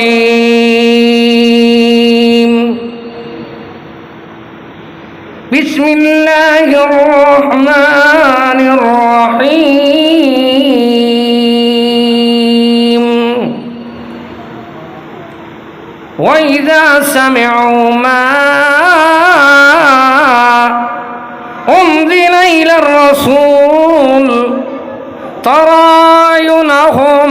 الرجيم بسم الله الرحمن الرحيم وإذا سمعوا ما أنزل إلى الرسول ترى أعينهم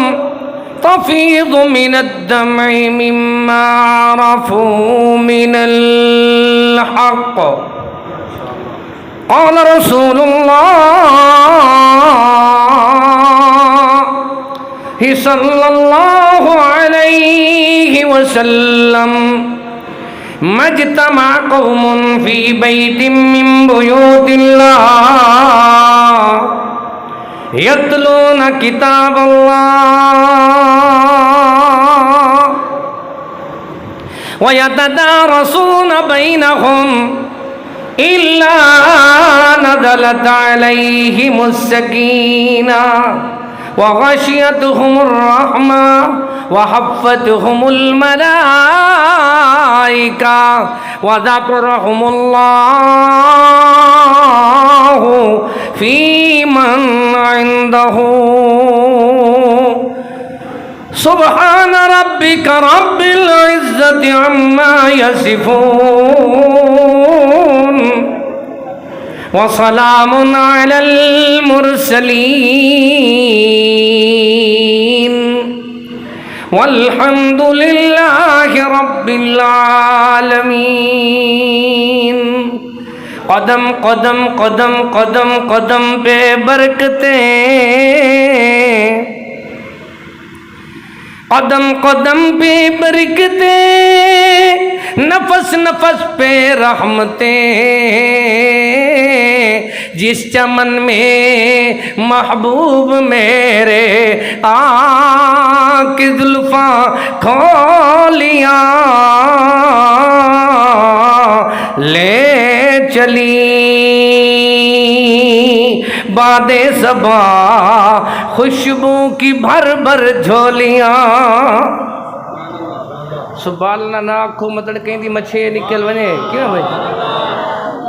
تفيض من الدمع مما عرفوا من الحق قال رسول الله صلى الله عليه وسلم ما اجتمع قوم في بيت من بيوت الله يتلون كتاب الله ويتدارسون بينهم إلا نزلت عليهم السكينة وغشيتهم الرحمة وحفتهم الملائكة وذكرهم الله في من عنده سبحان ربك رب العزة عما يصفون وسلام على المرسلين والحمد لله رب العالمین۔ قدم قدم قدم قدم قدم پہ برکتیں، قدم قدم پہ برکتیں، نفس نفس پہ رحمتیں، جس چمن میں محبوب میرے آنکھ زلفاں کھولیاں لے چلی باد صبا خوشبو کی بھر بھر جھولیاں۔ سبالنا نہ آکھو مطلب کہیں دی مچھے نکل ونے کیوں بھائی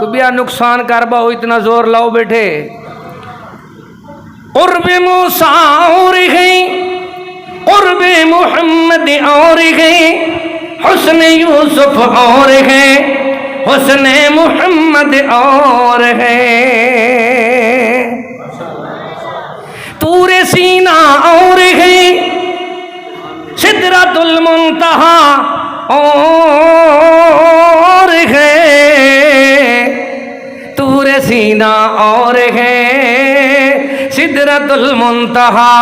کو بیا نقصان کربا ہو اتنا زور لاؤ بیٹھے۔ قرب موسیٰ اور گئی، قرب محمد اور گئی، حسن یوسف اور گئے، حسن محمد اور ہے، طور سینہ اور ہے، سدرۃ المنتہا اور ہے، طور سینہ اور ہے، سدرۃ المنتہا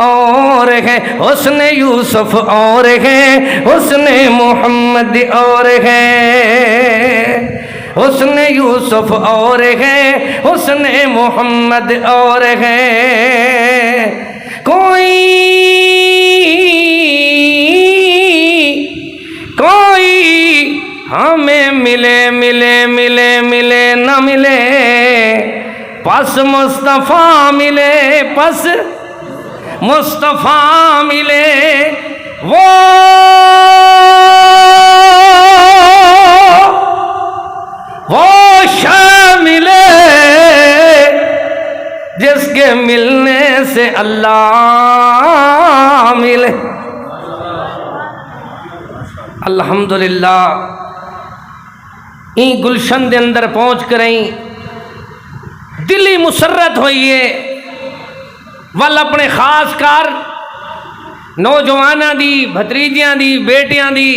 اور ہے، حسن یوسف اور ہے، حسن محمد اور ہے، حسن یوسف اور ہے، حسن محمد اور ہے۔ کوئی ہمیں ملے ملے ملے ملے نہ ملے، پس مصطفیٰ ملے، پس مصطفیٰ ملے، وہ شامل جس کے ملنے سے اللہ ملے۔ الحمدللہ این گلشن دے اندر پہنچ کریں دلی مسرت ہوئیے ول اپنے خاص کار نوجواناں دی، بھتریجیاں دی، بیٹیاں دی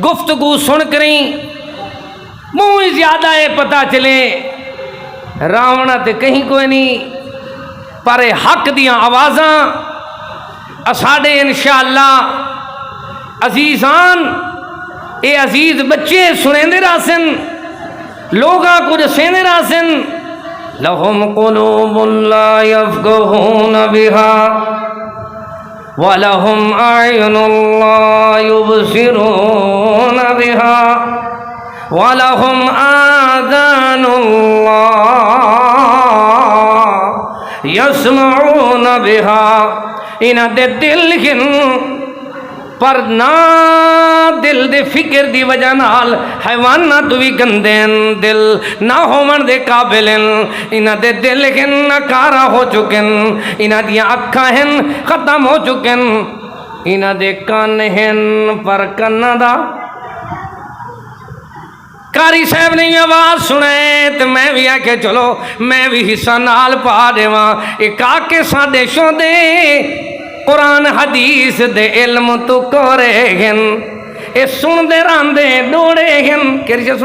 گفتگو سن کریں منہ زیادہ ہے پتہ چلے راونا تے کہیں کوئی نہیں، پر حق دیاں آوازاں اساڑے انشاءاللہ عزیزان اے عزیز بچے سنیں دے راسن، لوگاں کو جسیں دے راسن۔ لہم قلوب لا یفقہون بہا وَلَهُمْ أَعْيُنٌ لَا يُبْصِرُونَ بِهَا وَلَهُمْ آذَانٌ لَا يَسْمَعُونَ بِهَا انہاں دے دل ہن پر نہ دل دے فکر دی وجہ نال حیوانات بھی گندے دل نہ ہون دے قابل انہاں دے دل ہن ناکارا ہو چکن انہاں دیاں اکھاں ہن ختم ہو چکن انہاں دے کان ہن پر کنا دا کاری صاحب نے آواز سنے تو میں بھی آکے چلو میں بھی حصہ نال پا دیواں ایک آکے ساڈے شو دے قرآن حدیث دے علم تو کورے گن اے سن دے راندے ڈوڑے گن کیری چاہ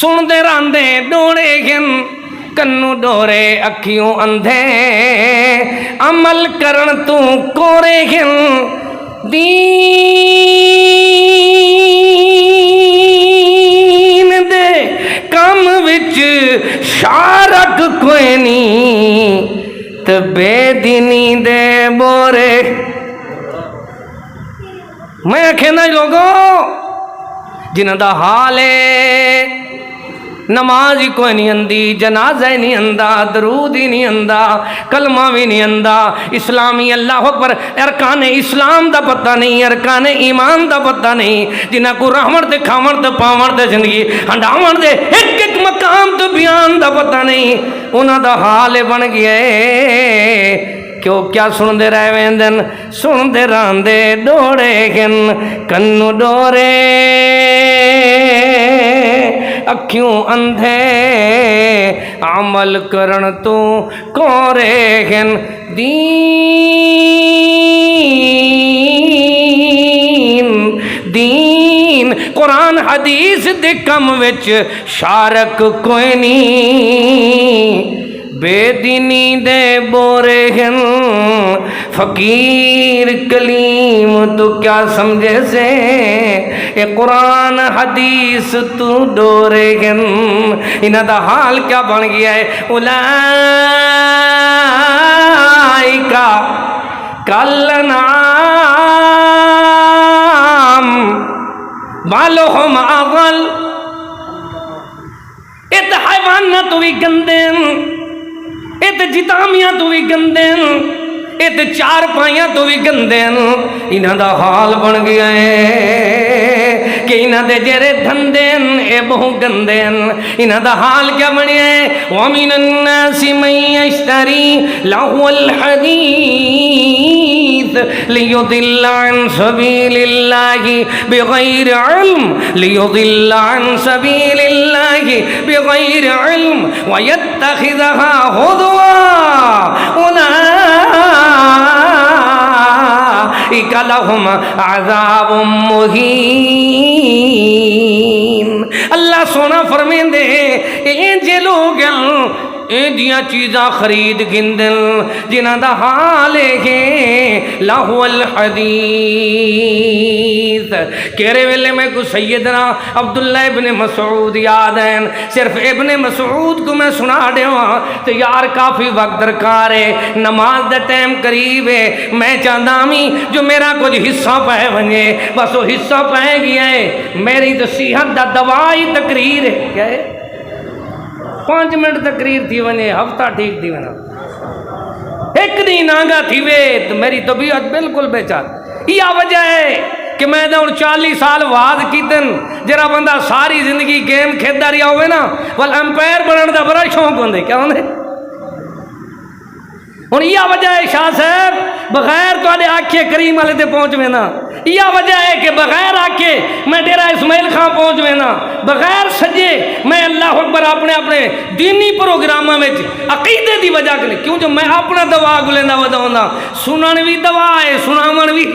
سن دے راندے ڈوڑے گن کنو ڈورے اکھیوں اندھے عمل کرن تو کورے گن دین دے کام وچ شارک کوئی نہیں تو بے دینی دے بورے میں کہنا لوگوں جنہ دا حال ہے نماز ہی کوئی نہیں اندی جنازہ ہی نہیں اندہ درود ہی نہیں اندہ کلمہ بھی نہیں اندہ اسلامی اللہ اکبر ارکان اسلام دا پتہ نہیں ارکان ایمان دا پتہ نہیں جنہ کو رحمت دے کھامن دے پاون دے زندگی ہنڈاون دے ایک ایک مقام دے بیان دا پتہ نہیں انہاں دا حال بن گیا ہے کیوں کیا سن دے رہے ویندن سن دے راندے ڈوڑے گن کنو ڈورے اکھیوں اندھے عمل کرن تو کورے گن دین قرآن حدیث دے کم وچ شارک کوئی نہیں بے دینی دے بورے گن فقیر کلیم تو کیا سمجھے سے اے قرآن حدیث تو ڈورے گن انہاں دا حال کیا بن گیا ہے اولائکا کالانعام بالہم اضل ایت حیوانات بھی گندین ایت جتامیاں تو بھی گندین ایت چار پائیاں تو بھی گندین انہاں دا حال بن گیا ہے کہ انہاں دے جرے دھندین اے بہو گندین انہاں دا حال کیا بنیا ہے وَمِنَ النَّاسِ مَن يَشْتَرِي لَهْوَ الْحَدِيثِ لِيُضِلَّ عَن سَبِيلِ اللَّهِ بِغَيْرِ عِلْمٍ لِيُضِلَّ عَن سَبِيلِ اللَّهِ بِغَيْرِ عِلْمٍ وَيَتَّخِذَهَا هُزُوًا أُولَئِكَ لَهُمْ عَذَابٌ مُّهِينٌ اللہ سونا فرمین دے این جے لوگ این دیاں چیزاں خرید گندن جنہ دا حال ہے لہو الحدیث کہرے ویلے میں کو سیدنا عبداللہ ابن مسعود یاد ہیں صرف ابن مسعود کو میں سنا دے ہوں تو یار کافی وقت درکار ہے نماز دا ٹائم قریب ہے میں چاہتا ہوں جو میرا کچھ حصہ پائے بنے بس وہ حصہ پائے گیا ہے میری تو صحت دا دوائی تقریر ہے کیا ہے 5 منٹ تقریر تھی ونے ہفتہ ٹھیک تھی ونا ایک دن آگا تھی وے تو میری طبیعت بالکل بیچار یہ وجہ ہے کہ میں نے 40 سال واز کی دن جرا بندہ ساری زندگی گیم کھیدا رہا ہوئے نا وال امپائر بنن دا بڑا شوق ہوندے کیا ہوندے ہوں یہ وجہ ہے شاہ صاحب بغیر تے آکھے کریم والے تے پہنچ میں نا یہ وجہ ہے کہ بغیر آکھے میں ڈیرہ اسماعیل خان پہنچ میں نا بغیر سجے میں اللہ اکبر اپنے اپنے دینی پروگراموں میں عقیدے دی وجہ کے کیوں جو میں اپنا دوا گلینا ودا سنن بھی دوا ہے سناون بھی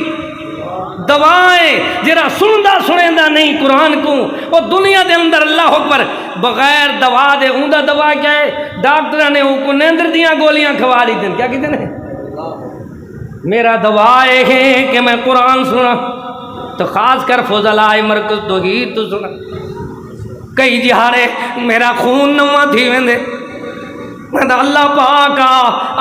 دوائیں جرا سندا سنیندا نہیں قرآن کو وہ دنیا دے اندر اللہ اکبر بغیر دوا دے اوندا دوا کیا ہے ڈاکٹر نے کو نیندر دیاں گولیاں کھوا دی دن کیا کہتے ہیں میرا دوا ہے کہ میں قرآن سنا تو خاص کر فضلائے مرکز توحید تو سنا کئی جہارے میرا خون نواں تھی ویندے میں اللہ پاکا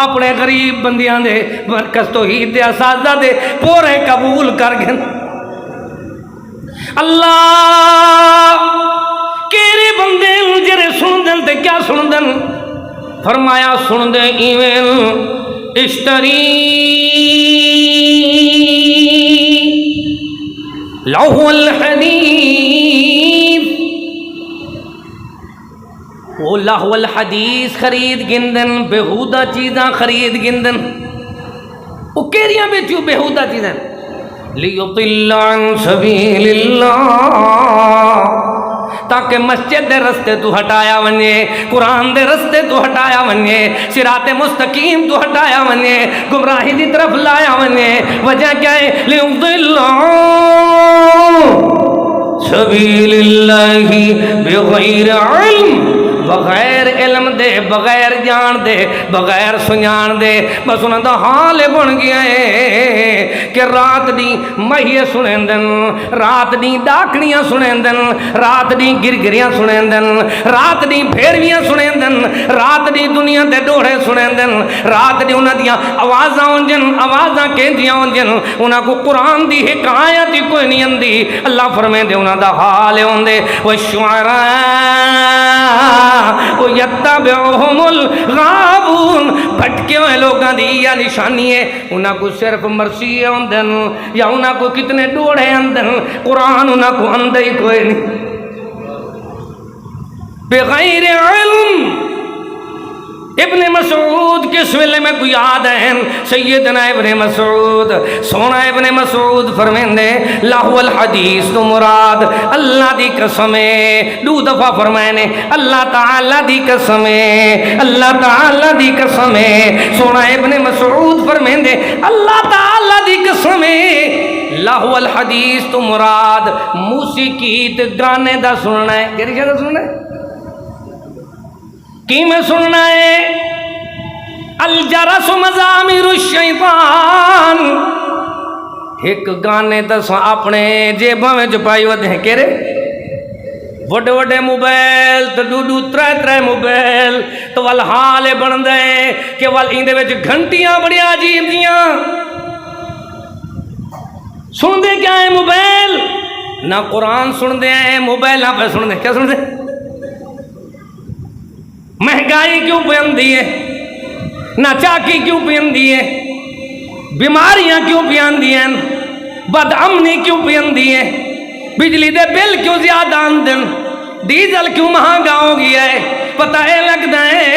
اپنے غریب بندیاں دے مرکز توحید دے اساتذہ دے پورے قبول کر گئے اللہ کیرے بندے جرے سن دن تے کیا سن دن فرمایا سن دے ایویں اشتری لوح الحدیث، وہ لہو الحدیث خرید گندن، بےہودہ چیزاں خرید گندن. وہ کیڑیاں بیچو بےہودہ چیزاں؟ لیضل عن سبیل اللہ، تاکہ مسجد دے رستے تو ہٹایا ونجے، قرآن دے رستے تو ہٹایا ونجے، صراط مستقیم تو ہٹایا ونجے، گمراہی دی طرف لایا ونجے. وجہ کیا ہے؟ لیضل عن سبیل اللہ بغیر علم، بغیر علم دے، بغیر جان دے، بغیر سنجان دے. بس انہاں دا حال بن گیا ہے کہ رات دی مہیے سنیندن، رات دی ڈاکنیاں سنیندن، رات دی گرگریاں سنیندن، رات دی پھیرویاں سنیندن، رات دی دنیا دے ڈوڑے سنیندن، رات دی انہاں دیاں آوازاں ہونجن، آوازاں کہندیاں ہونجن، انہاں کو قرآن دی حکایت ہی کوئی نہیں اندی. اللہ فرمائے دے انہاں دا حال ہوندے والشعراء یتبعہم الغاوون، بھٹکے ہوئے لوگاں دی یا نشانی ہے. انہاں کو صرف مرثی ہوندن یا انہاں کو کتنے ڈوڑے اندن، قرآن انہاں کو اندے ہی کوئی نہیں. بغیر علم. ابن مسعود کس ویلے میں کو یاد ہے؟ سیدنا ابن مسعود، سونا ابن مسعود فرمیندے لہو الحدیث تو مراد اللہ دی قسم ہے. دو دفعہ فرمائے نے اللہ تعالی دی قسم ہے، اللہ تعالی دی قسم ہے. سونا ابن مسعود فرمیندے اللہ تعالی دی قسم ہے، لہو الحدیث تو مراد موسیقی تے گانے دا سننا ہے. کیڑی شے دا سننا ہے؟ کی میں سننا ہے؟ الجرس مزامیر الشیطان. ایک گانے دساں اپنے جیباں میں چھپائی ہوتے ہیں، کہہ رہے وڈے وڈے موبائل تو دو ترے ترے موبائل تو وال حال بن دے کہ وال ایندے وچ گھنٹیاں بڑی عجیب دیاں. سن دے کیا ہے موبائل؟ نہ قرآن سن دے ہیں، موبائل نہ پہ سن دے. کیا سن دے؟ مہنگائی کیوں پیندی ہے؟ نہ چاکی کیوں پیندی ہے؟ بیماریاں کیوں پیندی ہیں؟ بد امنی کیوں پیندی ہے؟ بجلی دے بل کیوں زیادہ آندن؟ ڈیزل کیوں مہنگا ہو گیا ہے؟ پتہ ہے لگتا ہے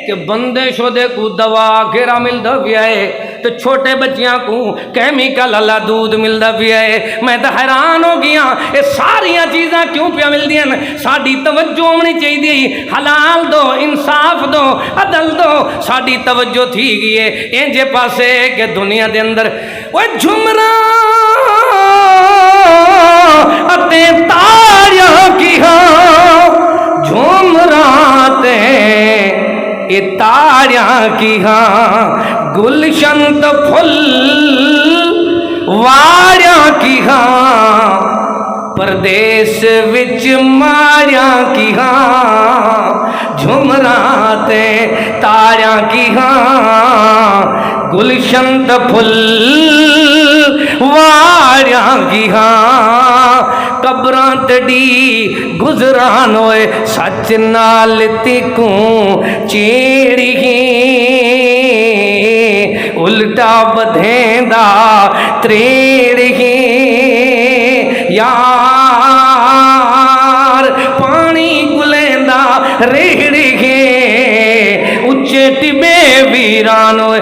کہ بندے شودے کو دوا گھیرا ملدا پیا ہے تو چھوٹے بچیاں کو کیمیکل والا دودھ ملدا پیا ہے. میں تو حیران ہو گیا یہ ساریاں چیزاں کیوں پیا ملدیاں؟ ساڈی توجہ ہونی چاہیے، حلال دو، انصاف دو، عدل دو. ساڈی توجہ تھی گئی ہے انجے پاسے کہ دنیا دے اندر وہ جھمراں اتے تاریاں کی ہاں، جھمراں تے یہ تاریاں کی ہاں، گلشن تو پھل واریاں کی ہاں، پردیس وچ ماریاں کی ہاں، جھمراں تے تاریاں کی ہاں، گلشن تو پھل واریاں کی ہاں. قبراں تڑی گزران ہوئے سچ نال تکوں چیڑی الٹا بدھیندا تریڑی. یار پانی گلیندا ریڑی اچے ٹبے ویران ہوئے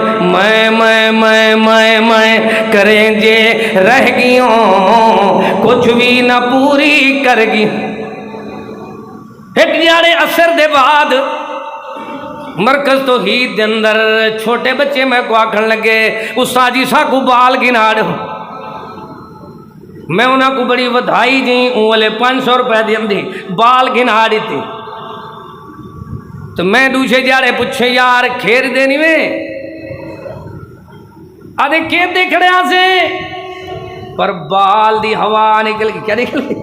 میں کریں جے رہ گیوں کچھ بھی نہ پوری کر گی. ایک جاڑے اثر دے بعد مرکز توحید دے اندر چھوٹے بچے میں کو آکھن لگے استاد جی سا کو بال گناڑ. میں انہاں کو بڑی ودھائی جی اولے 500 روپے دی اندھی بال گناڑی تھی. تو میں دوسرے جاڑے پوچھے یار کھیر دینی میں آدھے کھیر دے کھڑے آسے پر بال دی ہوا نکل گئی. کیا نکل گئی؟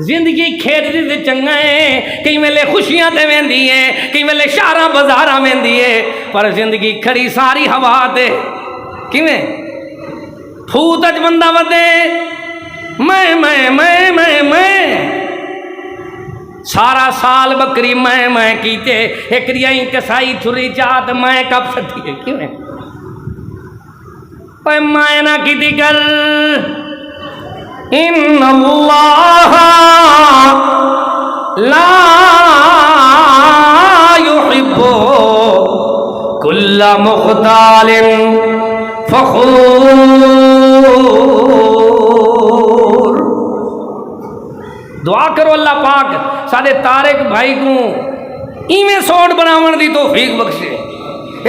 زندگی کھیت دی چنگا ہے، کئی ویلے خوشیاں تے ویندی ہے، کئی ویلے شہراں بازاراں ویندی ہے، پر زندگی کھڑی ساری ہوا تے کیویں پھوت اچ بندہ ودے میں سارا سال بکری میں کیتے ایک دیاں کسائی چھری چاہت میں کب سٹھی ہے. کیویں اے مائے نہ کیتی کر ان اللہ لا يحب كل مختال فخور. دعا کرو اللہ پاک سارے طارق بھائی کو ایویں سوٹ بناون دی توفیق بخشے.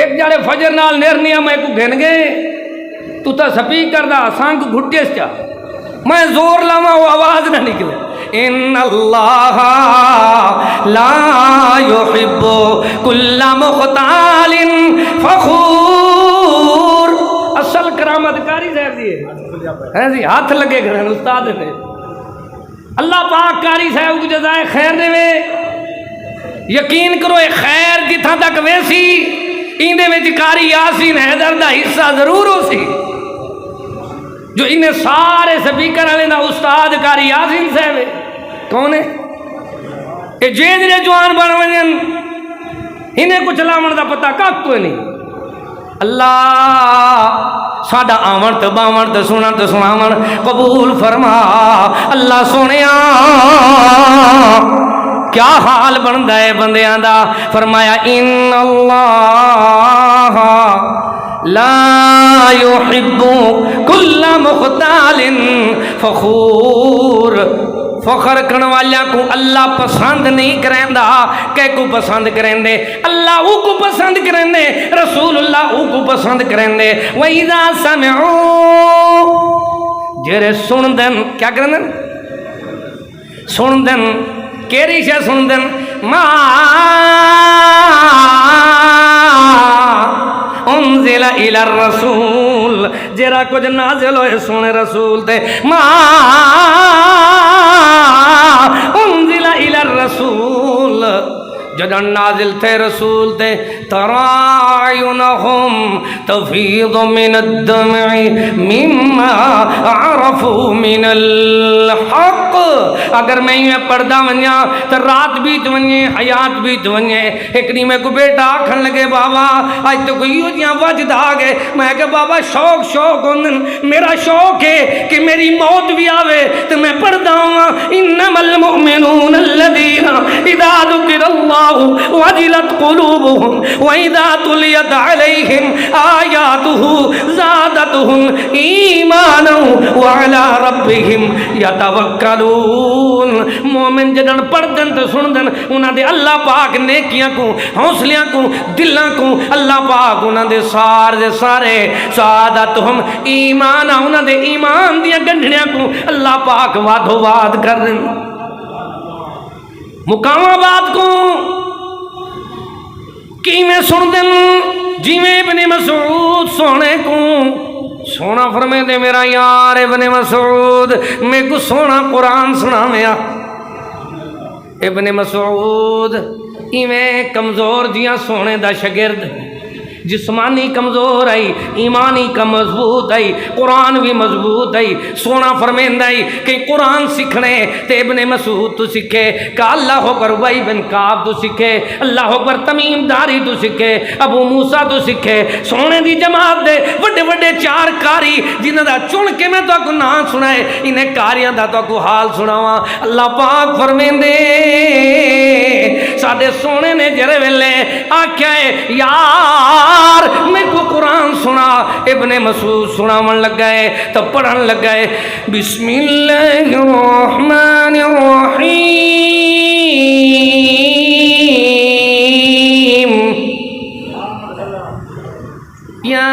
ایک جڑے فجر نال نیرنیا میں کو گھن گئے تو تا سپیکر دا سانگ گھٹیس چا میں زور لاواں وہ آواز نہ نکلے. ان اللہ لا يحب كل مختال فخور. اصل کرامت کاری صاحب دی ہے جی ہاتھ لگے گھرن استاد نے. اللہ پاک کاری صاحب کو جزائے خیر دے. یقین کرو اے خیر جتھاں تک ویسی ایندے وچ کاری یاسین حیدر دا حصہ ضرور ہو سی جو انہیں سارے سپیکر والے دا استاد کاری یاسین صاحب ہے. کون ہے اے جیدرے جوان بن ونجن انہیں کو چلاون دا پتہ کک کوئی نہیں. اللہ ساڈا آون تے باون تے سنن تے سناون قبول فرما. اللہ سونیا کیا حال بندا ہے بندیاں دا. فرمایا ان اللہ لا يحب كل مختال فخور. فخر کرنے والیاں کو اللہ پسند نہیں کریندا. کہ کو پسند کریندے اللہ او کو پسند کریندے رسول اللہ او کو پسند کریندے. وَإِذَا سَمِعُوا جرے سن دن کیا کرندن سن دن کیری شے سن دن ما انزل الى الرسول جرا کچھ نازل ہوئے سونے رسول تے ما انزل الى الرسول جدن نازل تھے رسول تے ترائنہم تفیض من الدمع مما عرفوا من الحق. اگر میں یہ پردہ ونیا تو رات بیت ونیے حیات بیت ونیے. ایک نہیں میں کو بیٹا آکھن لگے بابا آج تو کوئی ہو جیاں وجد آگے. میں کہ بابا شوق ہوندن میرا شوق ہے کہ میری موت بھی آوے تو میں پردہ ہوں. انما المؤمنون الذین اذا ذکر اللہ وجلت قلوبهم واذا تليت عليهم آیاته زادتهم ایمانا وعلى ربهم یتوکلون. مومن جدن پڑھدن تو سندن انہاں دے اللہ پاک نیکیاں کو حوصلیاں کو دلاں کو اللہ پاک انہاں دے سارے سعادتهم ایمانا انہاں دے ایمان دیاں گنڈھیاں کو اللہ پاک وعدو وعد کر دیں. مقام آباد کو کیویں سن دن جیویں ابن مسعود سونے کو سونا فرمے دے میرا یار ابن مسعود میں کو سونا قرآن سنا میا. ابن مسعود ایویں کمزور جیاں سونے دا شگرد جسمانی کمزور آئی ایمانی کا مضبوط آئی قرآن بھی مضبوط آئی. سونا فرمیندہ آئی کہ قرآن سکھنے تے ابن مسعود تو سکھے کہ اللہ اکبر وئی بن کعب تو سکھے اللہ اکبر تمیم داری تو سکھے ابو موسیٰ تو سکھے. سونے دی جماعت دے وڈے وڈے چار کاری جنہاں دا چن کے میں تو کو نام سنائے انہیں کاریاں دا تو کو حال سناواں. اللہ پاک فرمیندے سادے سونے نے جرے ویلے آکھیا ہے یار میں کو قرآن سنا. ابن مسعود سناون لگ گئے تو پڑھن لگ گئے بسم اللہ الرحمن الرحیم یا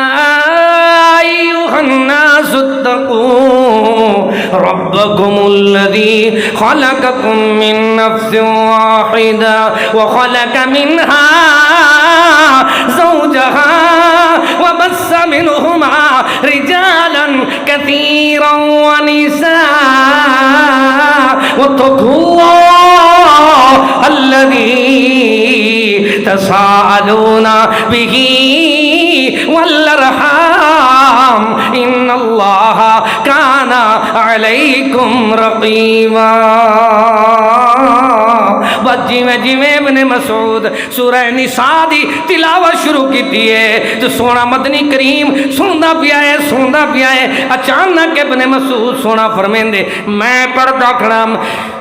ایھا الناس اتقوا ربکم الذی خلقکم من نفس واحدہ وخلق منها زوجها وبث منهما رجالا كثيرا ونساء واتقوا الله الذي تساءلون به والارحام ان الله كان عليكم رقيبا. جویں ابن مسعود سورہ نساء دی تلاوت شروع کیتی ہے تو سونا مدنی کریم سندا پیا ہے اچانک ابن مسعود سونا فرمیندے میں پڑھدا کھڑا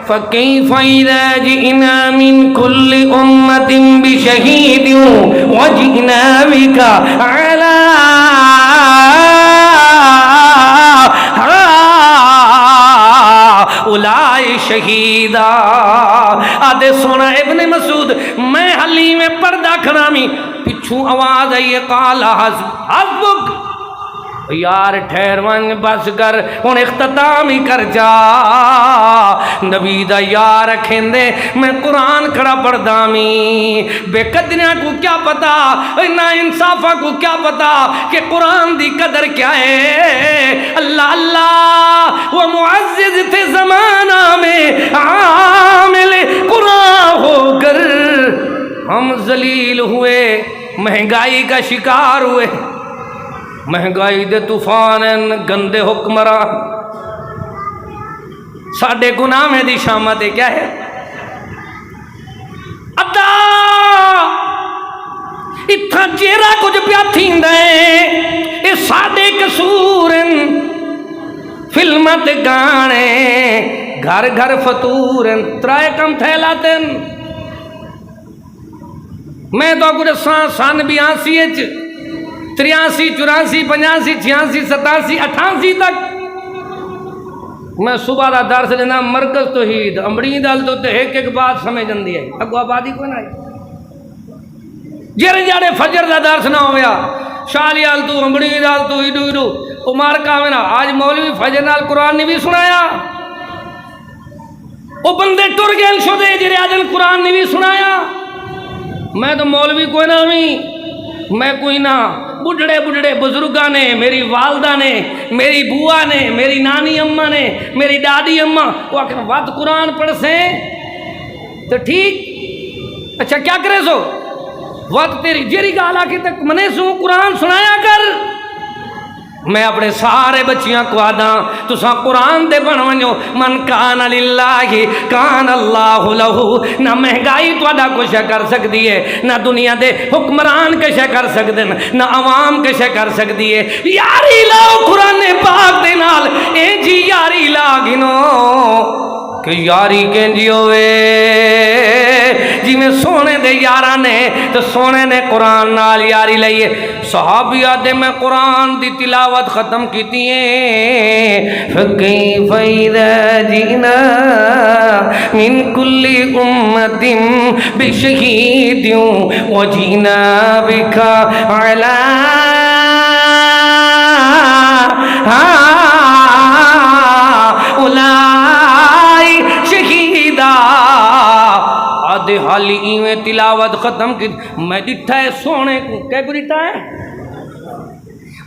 فَكَيْفَ إِذَا جِئْنَا مِنْ كُلِّ أُمَّةٍ بِشَهِيدٍ وَجِئْنَا بِكَ عَلَىٰ اولائے شہیدا آدھے سونا ابن مسعود میں حلی میں پردہ کھڑامی پچھوں آواز آئی قال حسبک یار ٹھہر ون بس کر ہن اختتام ہی کر جا نبی دا یار کھیندے میں قرآن کھڑا پڑھدامی بے قدریاں کو کیا پتا نا انصافہ کو کیا پتا کہ قرآن دی قدر کیا ہے اللہ اللہ وہ معزز تھے زمانہ میں عامل قرآن ہو کر ہم ذلیل ہوئے مہنگائی کا شکار ہوئے مہنگائی دے طوفان گندے حکمراں ساڈے گناہ میں دی شامت کیا ہے ادا اتھا چہرہ کچھ پیا تھیندا ہے اے ساڈے قصور فلمت گانے گھر گھر فطور ترائے کم تھیلاتن میں تو کچھ سن 82 83 84 85 86 87 88 تک میں صبح دا درس لینا مرکز توحید امبڑی دل تو ایک بات سمجھ جاندی ہے اگو آبادی کوئی نہ جڑے جڑے فجر دا درس نہ ہویا شالیال تو امبڑی دل تو ایڈو عمر کا میں آج مولوی فجر نال قرآن نہیں بھی سنایا وہ بندے ٹر گئے شدے جڑے آج قرآن نہیں بھی سنایا میں تو مولوی کوئی نہ میں کوئی نہ بڑھڑے بزرگاں نے میری والدہ نے میری بوا نے میری نانی اماں نے میری دادی اماں وہ آخر وقت قرآن پڑھ سیں تو ٹھیک اچھا کیا کرے سو وقت تیری جیری گالا کی تک منے سو قرآن سنایا کر میں اپنے سارے بچیاں کو آدھا تو سا قرآن دے بن ونجو من کان للہ کان اللہ لہو نہ مہنگائی تو ادا کچھ کر سکتی ہے نہ دنیا دے حکمران کچھ کر سکتے نہ عوام کچھ کر سکتی ہے یاری لاؤ قرآن پاک دے نال اے جی یاری لاگنو کہ یاری کینجی ہوئے جی میں سونے دے یارہ نے تو سونے نے قرآن نال یاری لئیے صحابیہ دے میں قرآن دی تلاوت ختم کیتی ہیں فَكَيْفَ إِذَا جِئْنَا مِن كُلِّ أُمَّةٍ بِشَهِيدٍ وَجِئْنَا بِكَ عَلَىٰ آدھے حالی ایویں تلاوت ختم کی میں ڈٹھا ہے سونے کو کیا کو ڈٹھا ہے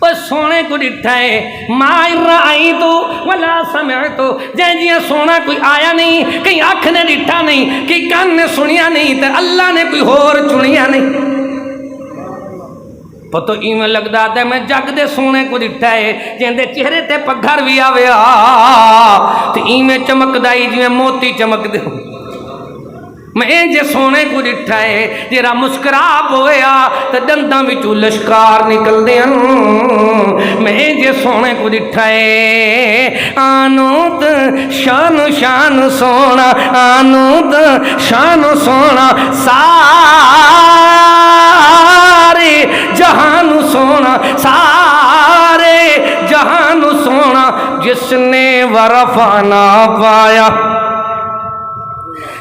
وہ سونے کو ڈٹھا ہے ما رأی تو ولا سمع تو جائیں جیاں سونا کوئی آیا نہیں کہیں آنکھ نے ڈٹھا نہیں کہیں کان نے سنیا نہیں تو اللہ نے کوئی اور چنیا نہیں پتو ایویں لگدا تے میں جگ دے سونے کو ڈٹھا ہے جن دے چہرے تے پگھر بھی آویا تے ایویں چمکدائی جویں موتی چمک دے میں جے سونے کو ڈٹھا ہے جیرا مسکراب ہویا تو دنداں وچوں لشکار نکل دیں میں جے سونے کو ڈٹھا ہے آنود شان شان سونا آنود شان سونا سارے جہان سونا سارے جہان سونا جس نے ورفا نہ پایا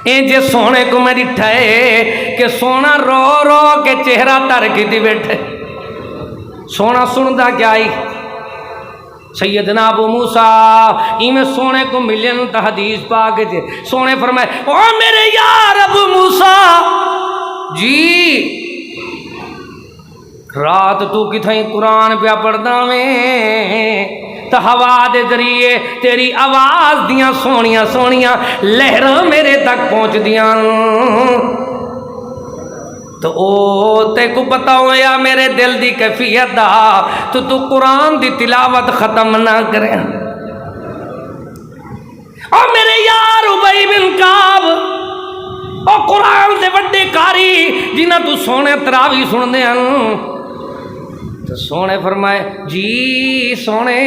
اے جے سونے کو میں ڈٹھا ہے کہ سونا رو رو کے چہرہ تر کی دی بیٹھے سونا سندا کیا آئی سیدنا ابو موسیٰ ایمیں سونے کو ملین تا حدیث پاک جے سونے فرمائے او میرے یار ابو موسیٰ جی رات تو کتھائیں قرآن پہ پڑھدا میں تو ہوا دے ذریعے تیری آواز دیاں سونیاں سونیاں لہراں میرے تک پہنچ دیاں تو او تے کو پتہ ہویا میرے دل دی کیفیت دا تو قرآن دی تلاوت ختم نہ کرے اور میرے یار ابی بن کعب او قرآن دے وڈے کاری جنہ تو سونے تراوی سن دے ہیں تو سونے فرمائے جی سونے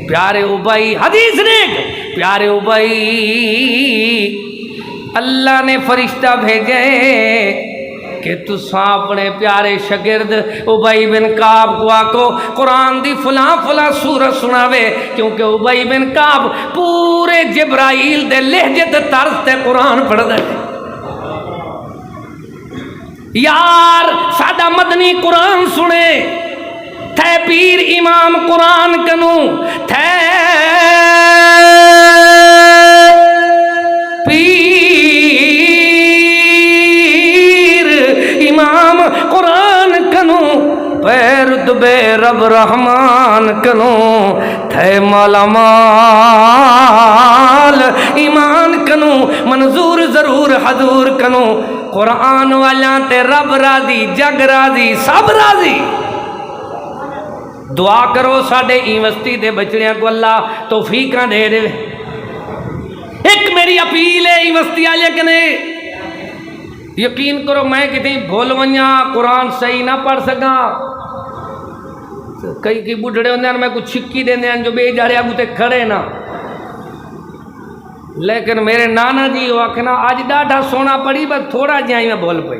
پیارے ابئی حدیث دیکھ پیارے ابئی اللہ نے فرشتہ بھیجے کہ تساں اپنے پیارے شگرد ابئی بن کعب کو آکو قرآن دی فلاں فلاں سورت سناوے کیونکہ ابئی بن کعب پورے جبرائیل دے لہجے تے طرز تے قرآن پڑھ دے یار سادہ مدنی قرآن سنے تھے پیر امام قرآن کنو تھے پیر امام قرآن کنو پیر دبے رب رحمان کنو تھے مالا مال ایمان کنو منظور ضرور حضور کنو قرآن والیاں تے رب راضی جگ راضی سب راضی دعا کرو ساڑھے یونیورسٹی دے بچڑیاں کو اللہ توفیقاں دے دے ایک میری اپیل ہے یونیورسٹی والے کنے یقین کرو میں کتنی بھول ونیا قرآن صحیح نہ پڑھ سکا کئی بڑھڑے ہوندے ہیں میں کچھ چھکی دیندے ہیں جو بے جارے آگو تے کھڑے نا لیکن میرے نانا جی وہ آکھنا آج ڈاڈا سونا پڑی بس تھوڑا جائیں میں بھول پئی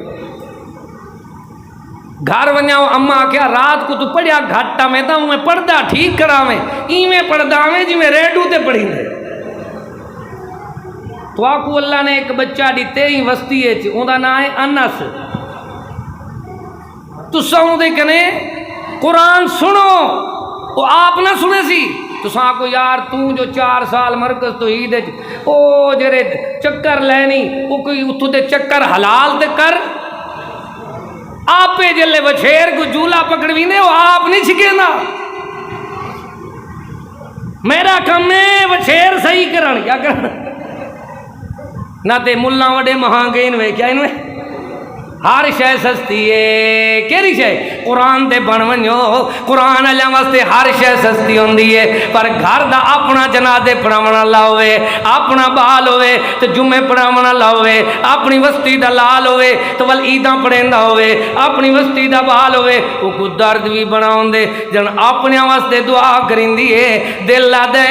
گھر ونیا اماں کیا رات کو تو پڑھیا گھاٹا میں تا میں پڑھدا ٹھیک کرا میں میں پڑھدا میں جی میں ریڈو تے پڑھی دے تو آکو اللہ نے ایک بچہ دیتے ہی وستی ہے چی اون دا نا ہے انس تو ساؤں دے کنے قرآن سنو وہ آپ نہ سنے سی تو ساں کو یار تو جو 4 سال مرکز تو ہی دے او جرے چکر لینی وہ کوئی اتھو دے چکر حلال دے کر آپ پہ جلے بچھیر کو جولا پکڑوی نے وہ آپ نہیں چھکے نا میرا کم ہے بچھیر صحیح کرن کیا کرن نہ تے ملہ وڈے مہانگے انوے کیا انوے ہر شے سستی ہے کیری شے قرآن دے بن ونجو قرآن اللہ واسطے ہر شے سستی ہوندی ہے پر گھر دا اپنا جنازے پڑھاونا لاوے اپنا بال ہوئے تو جمعے پڑھاونا لاوے اپنی وستی دا لال ہوئے تو ول عیداں پڑھیندا ہوئے اپنی وستی دا بال ہوئے وہ کو درد بھی بناون دے جن اپنے واسطے دعا کریندی ہے دل لا دے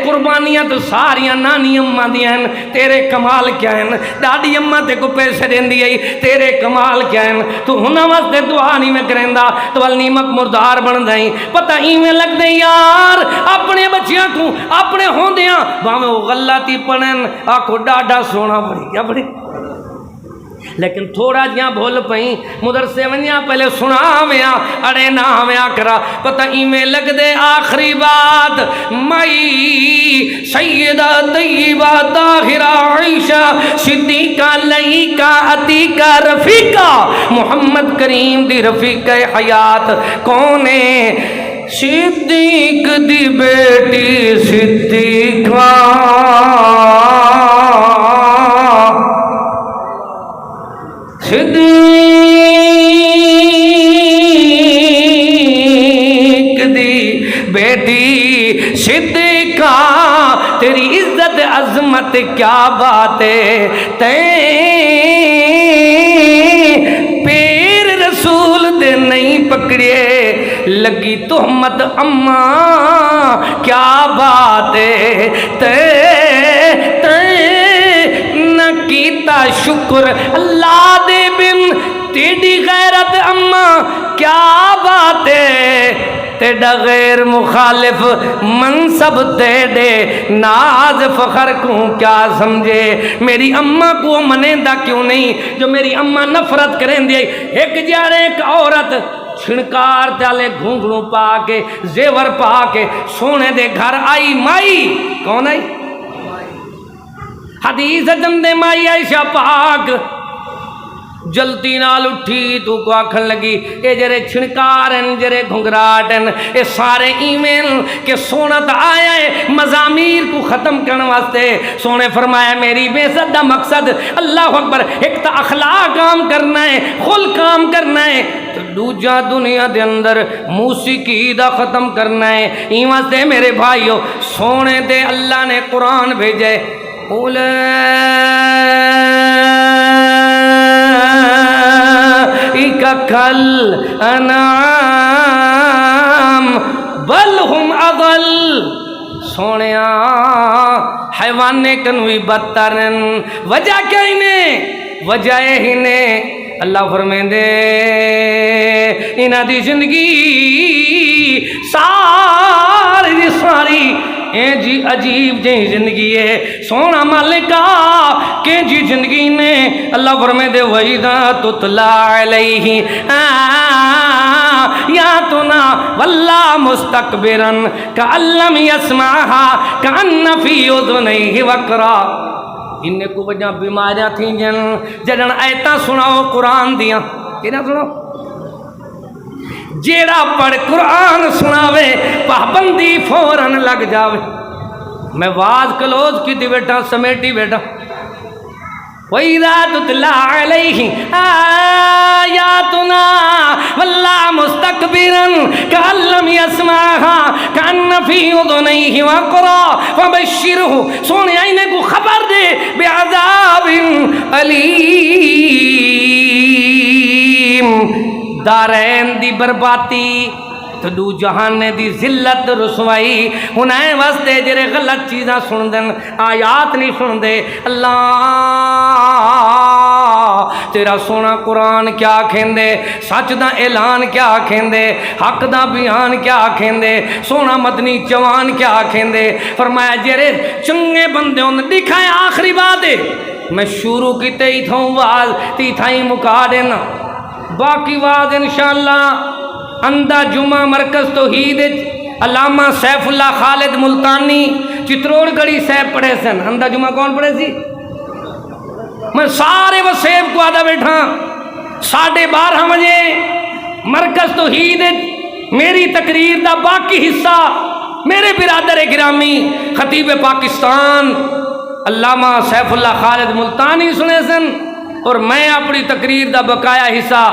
قربانیاں تو ساریاں نانی اماں دیاں تیرے کمال کیا ہیں دادی اماں تے کو پیسے دیندی ہے تیرے کمال کیا ہے تو ہنہ واسطے دعا نہیں میں کریں دا تو وال نیمک مردار بن دائیں پتہ میں لگ دیں یار اپنے بچیاں کو اپنے ہوں دیاں باہمیں وہ غلطی پڑھیں آکھو ڈاڈا سونا پڑی کیا پڑی لیکن تھوڑا جیاں بھول پہیں مدرسے ونیاں پہلے سنا ہمیں اڑے نہ ہمیں کرا پتہ میں لگ دے آخری بات مائی سیدہ طیبہ طاہرہ عائشہ صدیقہ لئیکہ عتیقہ رفیقہ محمد کریم دی رفیقہ حیات کونے صدیق دی بیٹی صدیقہ صدیق دی بیٹی صدیقہ تیری عزت عظمت کیا بات ہے پیر رسول دے نہیں پکڑے لگی تہمت اماں کیا بات ہے کیتا شکر اللہ دے بن تیری غیرت اماں کیا بات ہے تیڑا غیر مخالف منصب تیڑے ناز فخر کو کیا سمجھے میری اماں کو منیندہ کیوں نہیں جو میری اماں نفرت کریں دی ایک جاڑے ایک عورت چھنکار تالے گھونگڑوں پا کے زیور پا کے سونے دے گھر آئی مائی کون آئی حدیث جندے مائی عائشہ پاک جلتی نال اٹھی تو کو آکھن لگی اے جرے چھنکارن جرے گھنگراٹن اے سارے ایمیل کے سونت آیا ہے مزامیر کو ختم کرنے واسطے سونے فرمایا میری بے صد مقصد اللہ اکبر ایک تا اخلاق کام کرنا ہے خل کام کرنا ہے تو دوجا دنیا دے اندر موسیقی دا ختم کرنا ہے ایمان سے میرے بھائیو سونے دے اللہ نے قرآن بھیجے کل انعام بل ہم اضل سونیا حیوانے کنوی بدترن وجہ کیا ہی نے وجہ ہی نے اللہ فرمیندے انہ دی زندگی ساری دی ساری اے جی عجیب جی زندگی ہے سونا مالکا کہ جی زندگی نے اللہ فرمیندے وَإِذَا تُتْلَى عَلَيْهِ آيَاتُنَا وَلَّى مُسْتَكْبِرًا كَأَن لَّمْ يَسْمَعْهَا كَأَنَّ فِي أُذُنَيْهِ وَقْرًا انہیں کو وجہ بیماریاں تھیں جن جڑن آیتاں سناؤ قرآن دیاں کہنا سناؤ جیڑا پڑھ قرآن سناوے پابندی فوراً لگ جاوے میں واز کلوز کی دی بیٹا سمیٹی بیٹا وَإِذَا تُتْلَى عَلَيْهِ آيَاتُنَا وَلَّى مُسْتَكْبِرًا كَأَن لَّمْ يَسْمَعْهَا كَأَنَّ فِي أُذُنَيْهِ وَقْرًا فَبَشِّرْهُ سونے آئینے کو خبر دے بِعَذَابٍ أَلِيمٍ دارین دی برباتی تو دو جہانے دی ذلت رسوائی انہیں واسطے جرے غلط چیزاں سن دن آیات نہیں سن دے اللہ تیرا سونا قرآن کیا کھیندے سچ دا اعلان کیا کھیندے حق دا بیان کیا کھیندے سونا مدنی جوان کیا کھیندے فرمایا جرے چنگے بندے انہیں دکھائے آخری بات ہے میں شروع کی تی تھوں واز تی تھائی مکا دینا باقی واز انشاءاللہ اندہ جمعہ مرکز توحید علامہ سیف اللہ خالد ملتانی چتروڑ گڑی سیف پڑھے سن اندہ جمعہ کون پڑھے سی میں سارے وہ سیف کو آدھا بیٹھا 12:30 بجے مرکز توحید میری تقریر دا باقی حصہ میرے برادر گرامی خطیب پاکستان علامہ سیف اللہ خالد ملتانی سنے سن اور میں اپنی تقریر دا بقایا حصہ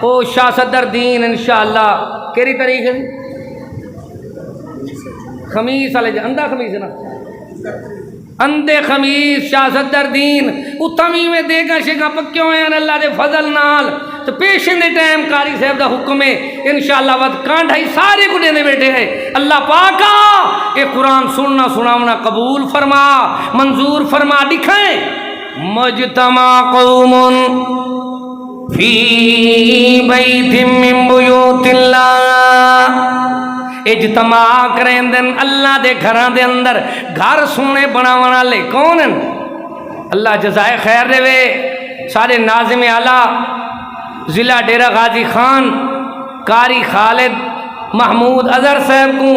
او شاہ صدر دین انشاءاللہ کیری تاریخ ہے خمیس والے اندھا خمیس ہے نا اندھے خمیس شاہ صدر دین اتمی میں دے گا شکا پکیوں ہیں اللہ دے فضل نال تو پیشن دے ٹائم کاری صاحب دا حکم ہے انشاءاللہ وقت کانڈھائی سارے کو دینے بیٹھے ہیں اللہ پاکا کہ قرآن سننا سناونا قبول فرما منظور فرما دکھائیں مجتمع قوم فی بیت من بیوت اللہ اجتماع کریں دن اللہ دے گھران دے اندر گھر سونے بناوانا لے کون ہیں اللہ جزائے خیر دے وے سارے ناظم اعلیٰ ضلع ڈیرہ غازی خان قاری خالد محمود اظہر صاحب کو